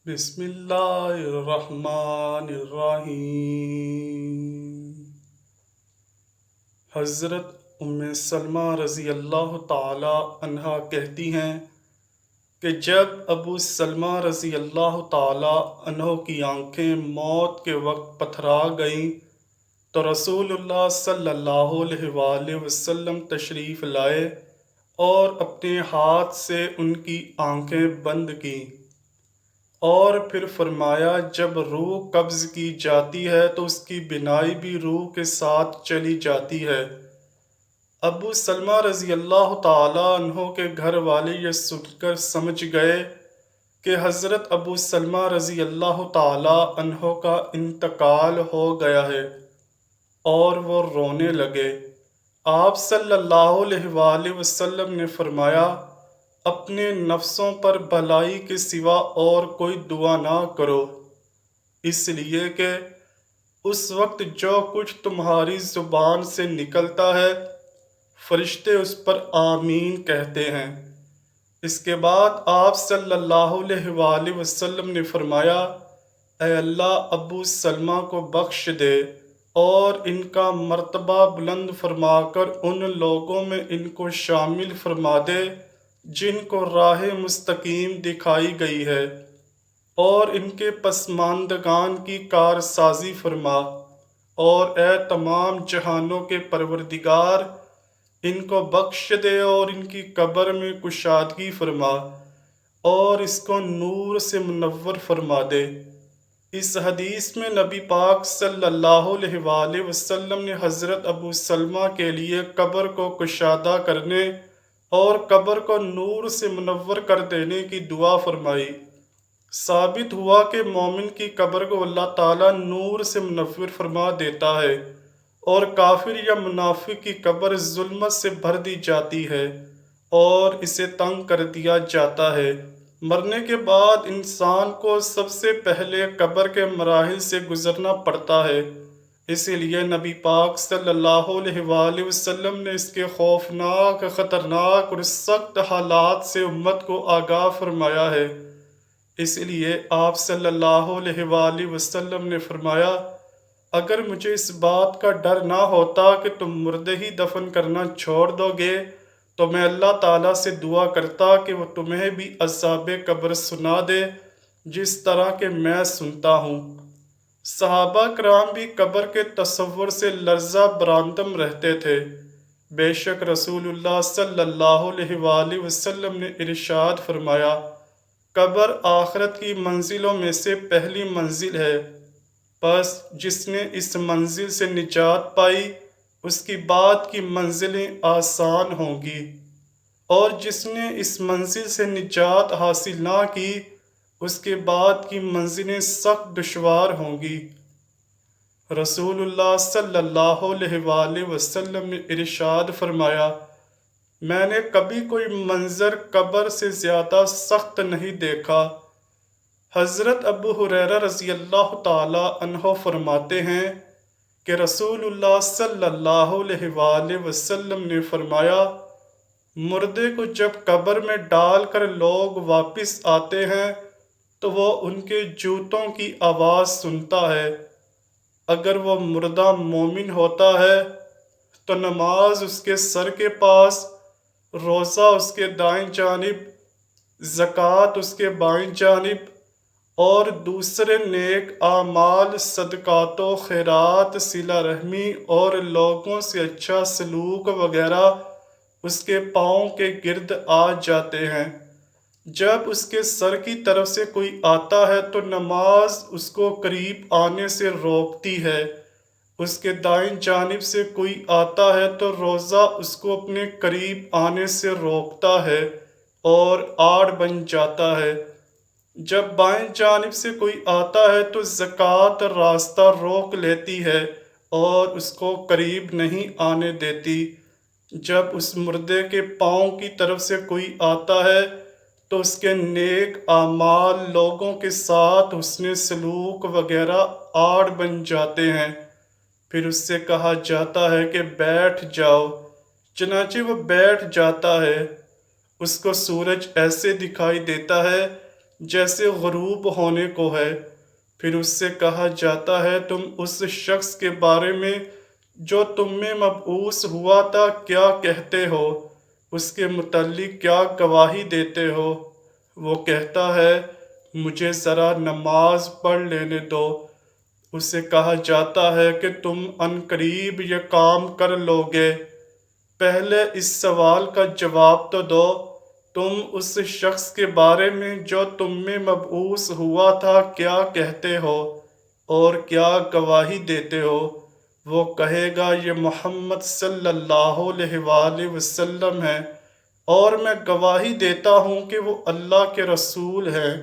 بسم اللہ الرحمن الرحیم۔ حضرت سلمہ رضی اللہ تعالی عنہا کہتی ہیں کہ جب ابو سلمہ رضی اللہ تعالی عنہ کی آنکھیں موت کے وقت پتھرا گئیں تو رسول اللہ صلی اللہ علیہ وآلہ وسلم تشریف لائے اور اپنے ہاتھ سے ان کی آنکھیں بند کیں، اور پھر فرمایا جب روح قبض کی جاتی ہے تو اس کی بینائی بھی روح کے ساتھ چلی جاتی ہے۔ ابو سلمہ رضی اللہ تعالی عنہ کے گھر والے یہ سن کر سمجھ گئے کہ حضرت ابو سلمہ رضی اللہ تعالی عنہ کا انتقال ہو گیا ہے، اور وہ رونے لگے۔ آپ صلی اللہ علیہ وآلہ وسلم نے فرمایا اپنے نفسوں پر بھلائی کے سوا اور کوئی دعا نہ کرو، اس لیے کہ اس وقت جو کچھ تمہاری زبان سے نکلتا ہے فرشتے اس پر آمین کہتے ہیں۔ اس کے بعد آپ صلی اللہ علیہ وآلہ وسلم نے فرمایا اے اللہ ابو سلمہ کو بخش دے اور ان کا مرتبہ بلند فرما کر ان لوگوں میں ان کو شامل فرما دے جن کو راہ مستقیم دکھائی گئی ہے، اور ان کے پسماندگان کی کارسازی فرما، اور اے تمام جہانوں کے پروردگار ان کو بخش دے اور ان کی قبر میں کشادگی فرما اور اس کو نور سے منور فرما دے۔ اس حدیث میں نبی پاک صلی اللہ علیہ وآلہ وسلم نے حضرت ابو سلمہ کے لیے قبر کو کشادہ کرنے اور قبر کو نور سے منور کر دینے کی دعا فرمائی۔ ثابت ہوا کہ مومن کی قبر کو اللہ تعالیٰ نور سے منور فرما دیتا ہے، اور کافر یا منافق کی قبر ظلمت سے بھر دی جاتی ہے اور اسے تنگ کر دیا جاتا ہے۔ مرنے کے بعد انسان کو سب سے پہلے قبر کے مراحل سے گزرنا پڑتا ہے، اسی لیے نبی پاک صلی اللہ علیہ وآلہ وسلم نے اس کے خوفناک، خطرناک اور سخت حالات سے امت کو آگاہ فرمایا ہے۔ اس لیے آپ صلی اللہ علیہ وآلہ وسلم نے فرمایا اگر مجھے اس بات کا ڈر نہ ہوتا کہ تم مردے ہی دفن کرنا چھوڑ دو گے تو میں اللہ تعالیٰ سے دعا کرتا کہ وہ تمہیں بھی عذاب قبر سنا دے جس طرح کہ میں سنتا ہوں۔ صحابہ کرام بھی قبر کے تصور سے لرزہ برآمدم رہتے تھے۔ بے شک رسول اللہ صلی اللہ علیہ وآلہ وسلم نے ارشاد فرمایا قبر آخرت کی منزلوں میں سے پہلی منزل ہے، پس جس نے اس منزل سے نجات پائی اس کی بعد کی منزلیں آسان ہوں گی، اور جس نے اس منزل سے نجات حاصل نہ کی اس کے بعد کی منزلیں سخت دشوار ہوں گی۔ رسول اللہ صلی اللہ علیہ وآلہ وسلم نے ارشاد فرمایا میں نے کبھی کوئی منظر قبر سے زیادہ سخت نہیں دیکھا۔ حضرت ابو ہریرہ رضی اللہ تعالی عنہ فرماتے ہیں کہ رسول اللہ صلی اللہ علیہ وآلہ وسلم نے فرمایا مردے کو جب قبر میں ڈال کر لوگ واپس آتے ہیں تو وہ ان کے جوتوں کی آواز سنتا ہے۔ اگر وہ مردہ مومن ہوتا ہے تو نماز اس کے سر کے پاس، روزہ اس کے دائیں جانب، زکوٰۃ اس کے بائیں جانب، اور دوسرے نیک اعمال صدقات و خیرات، صلہ رحمی اور لوگوں سے اچھا سلوک وغیرہ اس کے پاؤں کے گرد آ جاتے ہیں۔ جب اس کے سر کی طرف سے کوئی آتا ہے تو نماز اس کو قریب آنے سے روکتی ہے، اس کے دائیں جانب سے کوئی آتا ہے تو روزہ اس کو اپنے قریب آنے سے روکتا ہے اور آڑ بن جاتا ہے۔ جب بائیں جانب سے کوئی آتا ہے تو زکوٰۃ راستہ روک لیتی ہے اور اس کو قریب نہیں آنے دیتی۔ جب اس مردے کے پاؤں کی طرف سے کوئی آتا ہے تو اس کے نیک اعمال لوگوں کے ساتھ حسن سلوک وغیرہ آڑ بن جاتے ہیں، پھر اس سے کہا جاتا ہے کہ بیٹھ جاؤ، چنانچہ وہ بیٹھ جاتا ہے۔ اس کو سورج ایسے دکھائی دیتا ہے جیسے غروب ہونے کو ہے۔ پھر اس سے کہا جاتا ہے تم اس شخص کے بارے میں جو تم میں مبعوث ہوا تھا کیا کہتے ہو، اس کے متعلق کیا گواہی دیتے ہو؟ وہ کہتا ہے مجھے ذرا نماز پڑھ لینے دو۔ اسے کہا جاتا ہے کہ تم عنقریب یہ کام کر لو گے۔ پہلے اس سوال کا جواب تو دو، تم اس شخص کے بارے میں جو تم میں مبعوث ہوا تھا کیا کہتے ہو اور کیا گواہی دیتے ہو؟ وہ کہے گا یہ محمد صلی اللہ علیہ وآلہ وسلم ہے، اور میں گواہی دیتا ہوں کہ وہ اللہ کے رسول ہیں،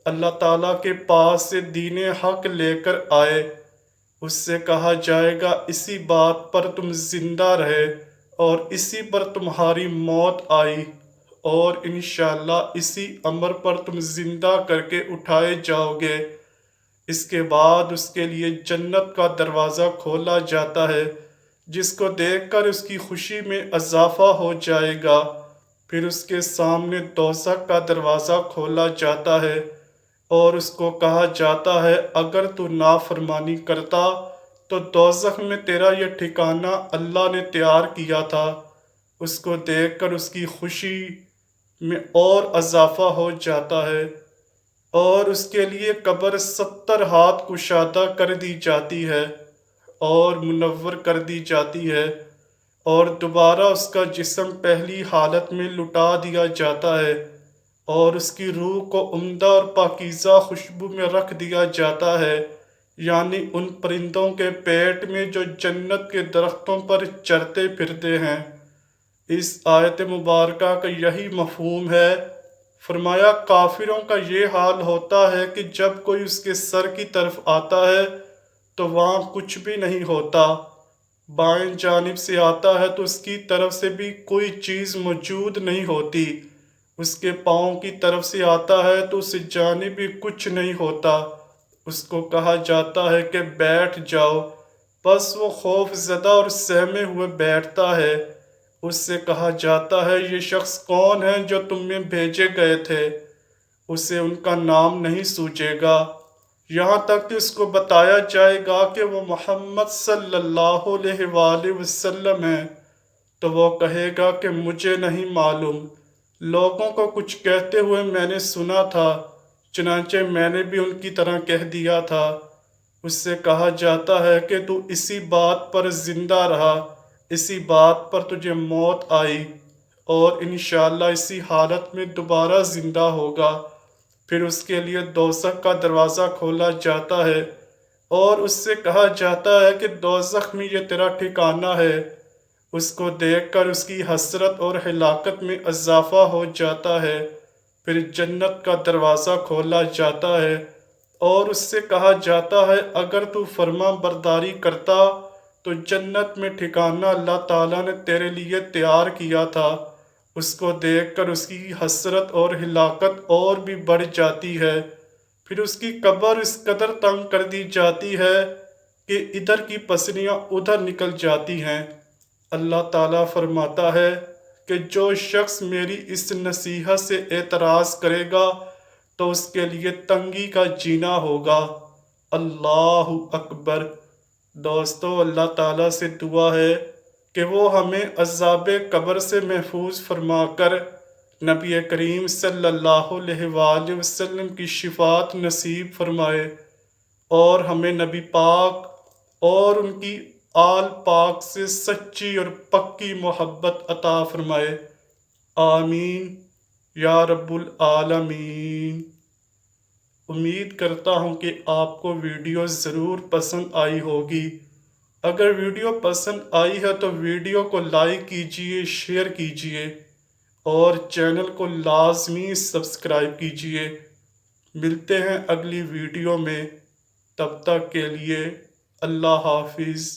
اللہ تعالیٰ کے پاس سے دین حق لے کر آئے۔ اس سے کہا جائے گا اسی بات پر تم زندہ رہے اور اسی پر تمہاری موت آئی، اور انشاءاللہ اسی امر پر تم زندہ کر کے اٹھائے جاؤ گے۔ اس کے بعد اس کے لیے جنت کا دروازہ کھولا جاتا ہے، جس کو دیکھ کر اس کی خوشی میں اضافہ ہو جائے گا۔ پھر اس کے سامنے دوزخ کا دروازہ کھولا جاتا ہے اور اس کو کہا جاتا ہے اگر تو نافرمانی کرتا تو دوزخ میں تیرا یہ ٹھکانہ اللہ نے تیار کیا تھا۔ اس کو دیکھ کر اس کی خوشی میں اور اضافہ ہو جاتا ہے، اور اس کے لیے قبر 70 ہاتھ کشادہ کر دی جاتی ہے اور منور کر دی جاتی ہے، اور دوبارہ اس کا جسم پہلی حالت میں لٹا دیا جاتا ہے، اور اس کی روح کو عمدہ اور پاکیزہ خوشبو میں رکھ دیا جاتا ہے، یعنی ان پرندوں کے پیٹ میں جو جنت کے درختوں پر چرتے پھرتے ہیں۔ اس آیت مبارکہ کا یہی مفہوم ہے۔ فرمایا کافروں کا یہ حال ہوتا ہے کہ جب کوئی اس کے سر کی طرف آتا ہے تو وہاں کچھ بھی نہیں ہوتا، بائیں جانب سے آتا ہے تو اس کی طرف سے بھی کوئی چیز موجود نہیں ہوتی، اس کے پاؤں کی طرف سے آتا ہے تو اس جانب بھی کچھ نہیں ہوتا۔ اس کو کہا جاتا ہے کہ بیٹھ جاؤ، بس وہ خوف زدہ اور سہمے ہوئے بیٹھتا ہے۔ اس سے کہا جاتا ہے یہ شخص کون ہے جو تم میں بھیجے گئے تھے؟ اسے ان کا نام نہیں سوچے گا، یہاں تک کہ اس کو بتایا جائے گا کہ وہ محمد صلی اللہ علیہ وآلہ وسلم ہیں، تو وہ کہے گا کہ مجھے نہیں معلوم، لوگوں کو کچھ کہتے ہوئے میں نے سنا تھا، چنانچہ میں نے بھی ان کی طرح کہہ دیا تھا۔ اس سے کہا جاتا ہے کہ تو اسی بات پر زندہ رہا، اسی بات پر تجھے موت آئی، اور انشاءاللہ اسی حالت میں دوبارہ زندہ ہوگا۔ پھر اس کے لیے دوزخ کا دروازہ کھولا جاتا ہے اور اس سے کہا جاتا ہے کہ دوزخ میں یہ تیرا ٹھکانہ ہے۔ اس کو دیکھ کر اس کی حسرت اور ہلاکت میں اضافہ ہو جاتا ہے۔ پھر جنت کا دروازہ کھولا جاتا ہے اور اس سے کہا جاتا ہے اگر تو فرما برداری کرتا تو جنت میں ٹھکانہ اللہ تعالیٰ نے تیرے لیے تیار کیا تھا۔ اس کو دیکھ کر اس کی حسرت اور ہلاکت اور بھی بڑھ جاتی ہے۔ پھر اس کی قبر اس قدر تنگ کر دی جاتی ہے کہ ادھر کی پسلیاں ادھر نکل جاتی ہیں۔ اللہ تعالیٰ فرماتا ہے کہ جو شخص میری اس نصیحت سے اعتراض کرے گا تو اس کے لیے تنگی کا جینا ہوگا۔ اللہ اکبر۔ دوستو اللہ تعالیٰ سے دعا ہے کہ وہ ہمیں عذاب قبر سے محفوظ فرما کر نبی کریم صلی اللہ علیہ وآلہ وسلم کی شفاعت نصیب فرمائے، اور ہمیں نبی پاک اور ان کی آل پاک سے سچی اور پکی محبت عطا فرمائے۔ آمین یا رب العالمین۔ امید کرتا ہوں کہ آپ کو ویڈیو ضرور پسند آئی ہوگی۔ اگر ویڈیو پسند آئی ہے تو ویڈیو کو لائک کیجئے، شیئر کیجئے اور چینل کو لازمی سبسکرائب کیجئے۔ ملتے ہیں اگلی ویڈیو میں، تب تک کے لیے اللہ حافظ۔